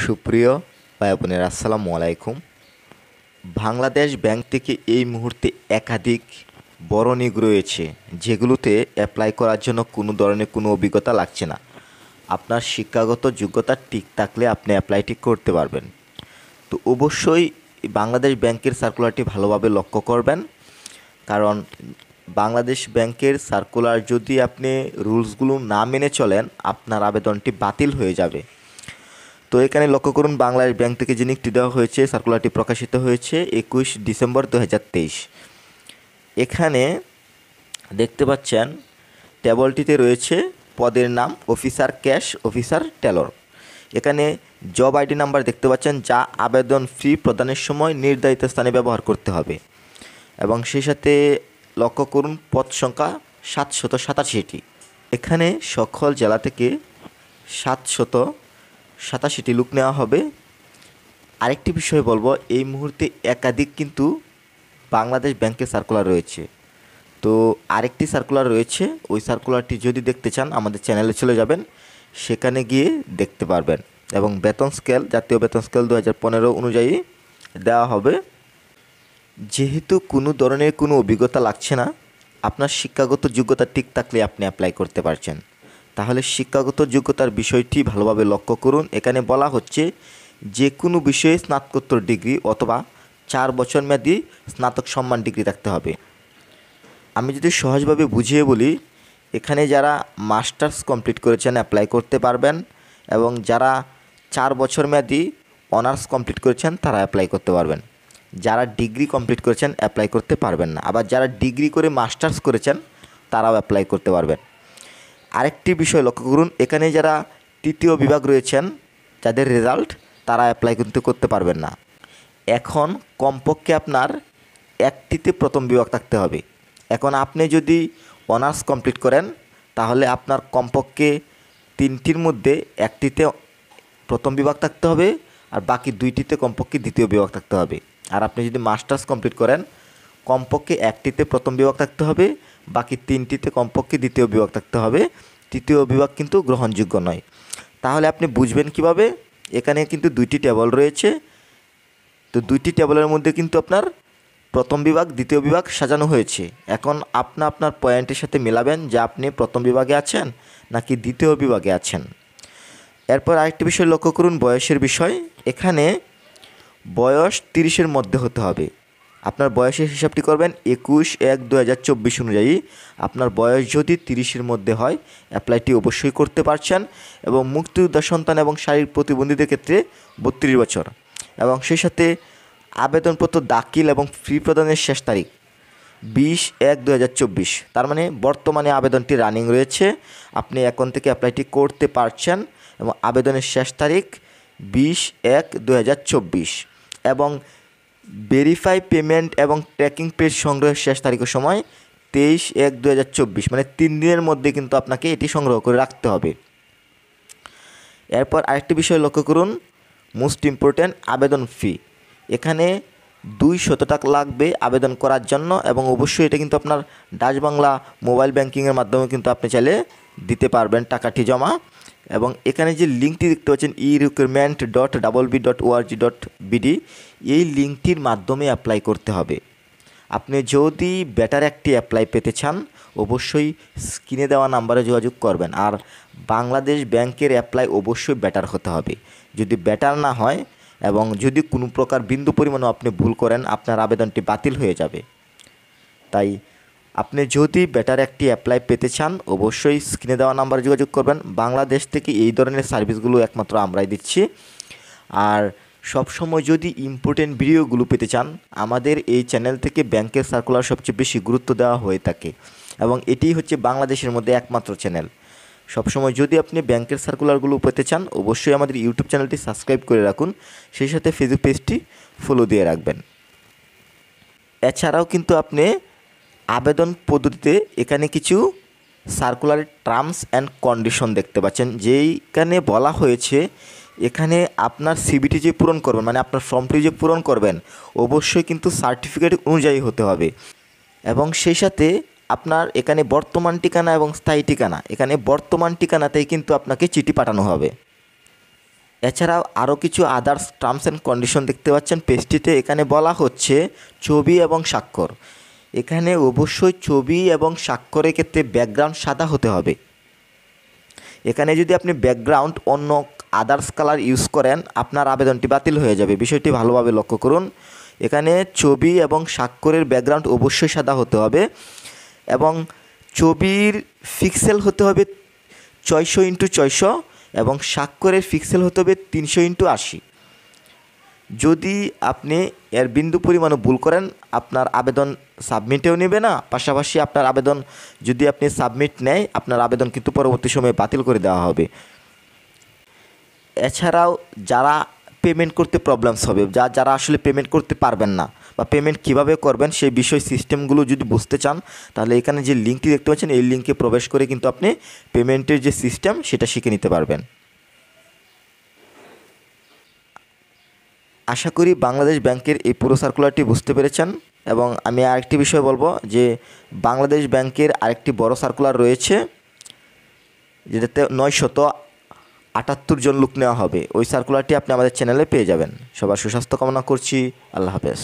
সুপ্রিয় ভাই বোনেরা, আসসালামু আলাইকুম। বাংলাদেশ ব্যাংক থেকে এই মুহূর্তে একাধিক বড় নিয়োগ রয়েছে, যেগুলোতে অ্যাপ্লাই করার জন্য কোনো ধরনের কোনো অভিজ্ঞতা লাগছে না। আপনার শিক্ষাগত যোগ্যতা ঠিক থাকলে আপনি অ্যাপ্লাইটি করতে পারবেন। তো অবশ্যই বাংলাদেশ ব্যাংকের সার্কুলারটি ভালোভাবে লক্ষ্য করবেন, কারণ বাংলাদেশ ব্যাংকের সার্কুলার যদি আপনি রুলসগুলো না মেনে চলেন, আপনার আবেদনটি বাতিল হয়ে যাবে। তো এখানে লক্ষ্য করুন, বাংলাদেশ ব্যাংক থেকে যে নিয়োগটি দেওয়া হয়েছে, সার্কুলারটি প্রকাশিত হয়েছে 21 ডিসেম্বর 2023। এখানে দেখতে পাচ্ছেন টেবলটিতে রয়েছে পদের নাম অফিসার ক্যাশ অফিসার টেলর। এখানে জব আইডি নাম্বার দেখতে পাচ্ছেন, যা আবেদন ফি প্রদানের সময় নির্ধারিত স্থানে ব্যবহার করতে হবে। এবং সেই সাথে লক্ষ্য করুন পদ সংখ্যা 787টি। এখানে সকল জেলা থেকে 787টি লোক নেওয়া হবে। আরেকটি বিষয় বলবো, এই মুহূর্তে একাধিক কিন্তু বাংলাদেশ ব্যাংকের সার্কুলার রয়েছে। তো আরেকটি সার্কুলার রয়েছে, ওই সার্কুলারটি যদি দেখতে চান আমাদের চ্যানেলে চলে যাবেন, সেখানে গিয়ে দেখতে পারবেন। এবং বেতন স্কেল, জাতীয় বেতন স্কেল 2015 অনুযায়ী দেওয়া হবে। যেহেতু কোনো ধরনের কোনো অভিজ্ঞতা লাগছে না, আপনার শিক্ষাগত যোগ্যতা ঠিক থাকলে আপনি অ্যাপ্লাই করতে পারছেন। তাহলে শিক্ষাগত যোগ্যতার বিষয়টি ভালোভাবে লক্ষ্য করুন। এখানে বলা হচ্ছে যে কোনো বিষয়ে স্নাতকোত্তর ডিগ্রি অথবা 4 বছর মেয়াদী স্নাতক সম্মান ডিগ্রি থাকতে হবে। আমি যদি সহজভাবে বুঝিয়ে বলি, এখানে যারা মাস্টার্স কমপ্লিট করেছেন অ্যাপ্লাই করতে পারবেন, এবং যারা 4 বছর মেয়াদী অনার্স কমপ্লিট করেছেন তারা অ্যাপ্লাই করতে পারবেন। যারা ডিগ্রি কমপ্লিট করেছেন অ্যাপ্লাই করতে পারবেন না। আবার যারা ডিগ্রি করে মাস্টার্স করেছেন তারাও অ্যাপ্লাই করতে পারবেন। আরেকটি বিষয় লক্ষ্য করুন, এখানে যারা তৃতীয় বিভাগ রয়েছেন, যাদের রেজাল্ট, তারা অ্যাপ্লাই করতে পারবেন না। এখন কমপক্ষে আপনার একটিতে প্রথম বিভাগ থাকতে হবে। এখন আপনি যদি অনার্স কমপ্লিট করেন, তাহলে আপনার কমপক্ষে 3টির মধ্যে একটিতে প্রথম বিভাগ থাকতে হবে, আর বাকি 2টিতে কমপক্ষে দ্বিতীয় বিভাগ থাকতে হবে। আর আপনি যদি মাস্টার্স কমপ্লিট করেন, কমপক্ষে একটিতে প্রথম বিভাগ থাকতে হবে, বাকি 3টিতে কমপক্ষে দ্বিতীয় বিভাগ থাকতে হবে। তৃতীয় বিভাগ কিন্তু গ্রহণযোগ্য নয়। তাহলে আপনি বুঝবেন কিভাবে? এখানে কিন্তু 2টি টেবল রয়েছে। তো 2টি টেবলের মধ্যে কিন্তু আপনার প্রথম বিভাগ দ্বিতীয় বিভাগ সাজানো হয়েছে। এখন আপনার পয়েন্টের সাথে মেলাবেন যে আপনি প্রথম বিভাগে আছেন নাকি দ্বিতীয় বিভাগে আছেন। এরপর আরেকটি বিষয় লক্ষ্য করুন, বয়সের বিষয়। এখানে বয়স 30-এর মধ্যে হতে হবে। আপনার বয়সের হিসাবটি করবেন 21/1/2024 অনুযায়ী। আপনার বয়স যদি 30-এর মধ্যে হয়, অ্যাপ্লাইটি অবশ্যই করতে পারছেন। এবং মুক্তিযোদ্ধা সন্তান এবং শারীরিক প্রতিবন্ধীদের ক্ষেত্রে 32 বছর। এবং সেই সাথে আবেদনপত্র দাখিল এবং ফি প্রদানের শেষ তারিখ 20/1/2024। তার মানে বর্তমানে আবেদনটি রানিং রয়েছে, আপনি এখন থেকে অ্যাপ্লাইটি করতে পারছেন। এবং আবেদনের শেষ তারিখ 20/1/2024। এবং ভেরিফাই পেমেন্ট এবং ট্র্যাকিং পেজ সংগ্রহের শেষ তারিখের সময় 23/1/2024। মানে 3 দিনের মধ্যে কিন্তু আপনাকে এটি সংগ্রহ করে রাখতে হবে। এরপর আরেকটি বিষয় লক্ষ্য করুন, মোস্ট ইম্পর্ট্যান্ট, আবেদন ফি। এখানে 200 টাকা লাগবে আবেদন করার জন্য। এবং অবশ্যই এটা কিন্তু আপনার ডাচ বাংলা মোবাইল ব্যাংকিংয়ের মাধ্যমে কিন্তু আপনি চাইলে দিতে পারবেন টাকাটি জমা। এবং এখানে যে লিঙ্কটি দেখতে পাচ্ছেন erecruitment.wb.org.bd, এই লিঙ্কটির মাধ্যমে অ্যাপ্লাই করতে হবে। আপনি যদি বেটার একটি অ্যাপ্লাই পেতে চান, অবশ্যই স্ক্রিনে দেওয়া নাম্বারে যোগাযোগ করবেন। আর বাংলাদেশ ব্যাংকের অ্যাপ্লাই অবশ্যই বেটার হতে হবে। যদি বেটার না হয় এবং যদি কোনো প্রকার বিন্দু পরিমাণও আপনি ভুল করেন, আপনার আবেদনটি বাতিল হয়ে যাবে। তাই আপনি যদি বেটার একটি অ্যাপ্লাই পেতে চান, অবশ্যই স্ক্রিনে দেওয়া নাম্বারে যোগাযোগ করবেন। বাংলাদেশ থেকে এই ধরনের সার্ভিসগুলো একমাত্র আমরাই দিচ্ছি। আর সবসময় যদি ইম্পর্টেন্ট ভিডিওগুলো পেতে চান, আমাদের এই চ্যানেল থেকে ব্যাংকের সার্কুলার সবচেয়ে বেশি গুরুত্ব দেওয়া হয়ে থাকে। এবং এটি হচ্ছে বাংলাদেশের মধ্যে একমাত্র চ্যানেল। সবসময় যদি আপনি ব্যাংকের সার্কুলারগুলো পেতে চান, অবশ্যই আমাদের ইউটিউব চ্যানেলটি সাবস্ক্রাইব করে রাখুন, সেই সাথে ফেসবুক পেজটি ফলো দিয়ে রাখবেন। এছাড়াও কিন্তু আপনি আবেদন পদ্ধতিতে এখানে কিছু সার্কুলারের টার্মস অ্যান্ড কন্ডিশন দেখতে পাচ্ছেন, যেইখানে বলা হয়েছে এখানে আপনার সিবিটি যে পূরণ করবেন, মানে আপনার ফর্মটি যে পূরণ করবেন, অবশ্যই কিন্তু সার্টিফিকেট অনুযায়ী হতে হবে। এবং সেই সাথে আপনার এখানে বর্তমান ঠিকানা এবং স্থায়ী ঠিকানা, এখানে বর্তমান ঠিকানাতেই কিন্তু আপনাকে চিঠি পাঠানো হবে। এছাড়াও আরও কিছু আদার্স টার্মস অ্যান্ড কন্ডিশন দেখতে পাচ্ছেন পেজটিতে। এখানে বলা হচ্ছে ছবি এবং স্বাক্ষর। এখানে অবশ্যই ছবি এবং স্বাক্ষরের ক্ষেত্রে ব্যাকগ্রাউন্ড সাদা হতে হবে। এখানে যদি আপনি ব্যাকগ্রাউন্ড অন্য আদার্স কালার ইউজ করেন, আপনার আবেদনটি বাতিল হয়ে যাবে। বিষয়টি ভালোভাবে লক্ষ্য করুন। এখানে ছবি এবং স্বাক্ষরের ব্যাকগ্রাউন্ড অবশ্যই সাদা হতে হবে এবং ছবির পিক্সেল হতে হবে 600x600 এবং স্বাক্ষরের পিক্সেল হতে হবে 300x80। যদি আপনি এর বিন্দু পরিমাণও ভুল করেন, আপনার আবেদন সাবমিটেও নেবে না। পাশাপাশি আপনার আবেদন যদি আপনি সাবমিট নেয়, আপনার আবেদন কিন্তু পরবর্তী সময়ে বাতিল করে দেওয়া হবে। এছাড়াও যারা পেমেন্ট করতে প্রবলেমস হবে, যারা আসলে পেমেন্ট করতে পারবেন না বা পেমেন্ট কিভাবে করবেন সেই বিষয় সিস্টেমগুলো যদি বুঝতে চান, তাহলে এখানে যে লিঙ্কটি দেখতে পাচ্ছেন এই লিঙ্কে প্রবেশ করে কিন্তু আপনি পেমেন্টের যে সিস্টেম সেটা শিখে নিতে পারবেন। আশা করি বাংলাদেশ ব্যাংকের এই পুরো সার্কুলারটি বুঝতে পেরেছেন। এবং আমি আরেকটি বিষয় বলবো যে বাংলাদেশ ব্যাংকের আরেকটি বড় সার্কুলার রয়েছে, যেটাতে 978 জন লোক নেওয়া হবে। ওই সার্কুলারটি আপনি আমাদের চ্যানেলে পেয়ে যাবেন। সবার সুস্বাস্থ্য কামনা করছি। আল্লাহ হাফেজ।